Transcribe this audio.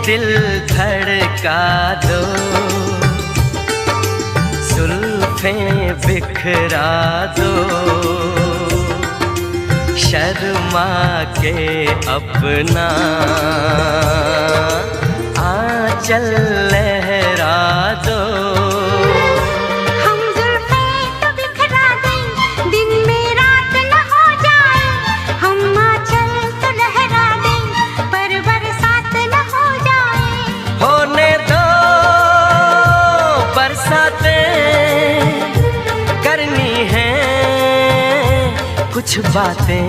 दिल धड़का दो, जुल्फें बिखरा दो, शर्मा के अपना आंचल लहरा दो। हम जुल्फें तो बिखरा दें, दिन में रात न हो जाए, हम आंचल तो लहरा दें, पर बरसात न हो जाए। होने दो बरसातें, करनी है कुछ बातें।